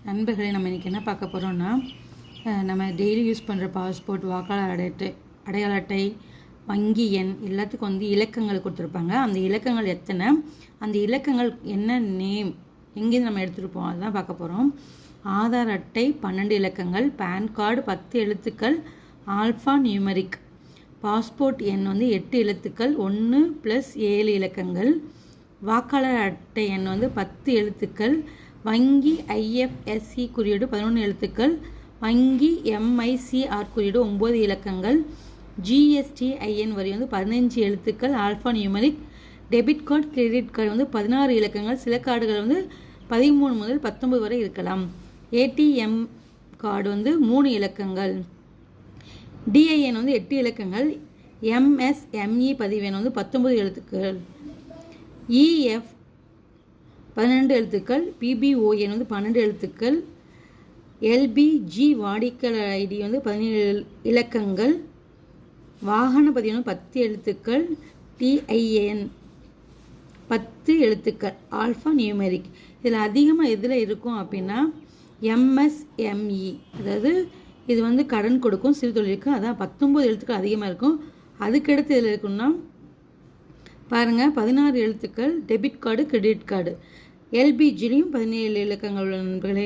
நண்பர்களே, நம்ம இன்றைக்கி என்ன பார்க்க போகிறோம்னா, நம்ம டெய்லி யூஸ் பண்ணுற பாஸ்போர்ட், வாக்காளர் அடையாள அட்டை, வங்கி எண் எல்லாத்துக்கும் வந்து இலக்கங்கள் கொடுத்துருப்பாங்க. அந்த இலக்கங்கள் எத்தனை, அந்த இலக்கங்கள் என்ன நேம், எங்கேருந்து நம்ம எடுத்துருப்போம், அதுதான் பார்க்க போகிறோம். ஆதார் அட்டை 12 இலக்கங்கள், பேன் கார்டு 10 எழுத்துக்கள் ஆல்ஃபா நியூமரிக், பாஸ்போர்ட் எண் வந்து 8 எழுத்துக்கள் 1 + 7 இலக்கங்கள், வாக்காளர் அட்டை எண் வந்து 10 எழுத்துக்கள், வங்கி IFSC குறியீடு 11 எழுத்துக்கள், வங்கி MICR குறியீடு 9 இலக்கங்கள், GSTIN வரி வந்து 15 எழுத்துக்கள் alpha numeric, debit card credit card வந்து 16 இலக்கங்கள், சில கார்டுகள் வந்து 13 முதல் 19 வரை இருக்கலாம், ATM கார்டு வந்து 3 இலக்கங்கள், DIN வந்து 8 இலக்கங்கள், MSME பதிவெண் வந்து 19 எழுத்துக்கள், EF 12 எழுத்துக்கள், PBON வந்து 12 எழுத்துக்கள், LBG வாடிக்கையாளர் ஐடி வந்து 17 இலக்கங்கள், வாகன பதிவு வந்து 10 எழுத்துக்கள், TIN 10 எழுத்துக்கள் ஆல்ஃபா நியூமெரிக். இதில் அதிகமாக எதில் இருக்கும் அப்படின்னா MSME, அதாவது இது வந்து கடன் கொடுக்கும் சிறு தொழிலுக்கு, அதான் 19 எழுத்துக்கள் அதிகமாக இருக்கும். அதுக்கடுத்து இதில் இருக்குன்னா பாருங்கள் 16 எழுத்துக்கள், டெபிட் கார்டு கிரெடிட் கார்டு, LBGலையும் 17 இலக்கங்கள் உள்ள நண்பர்களே.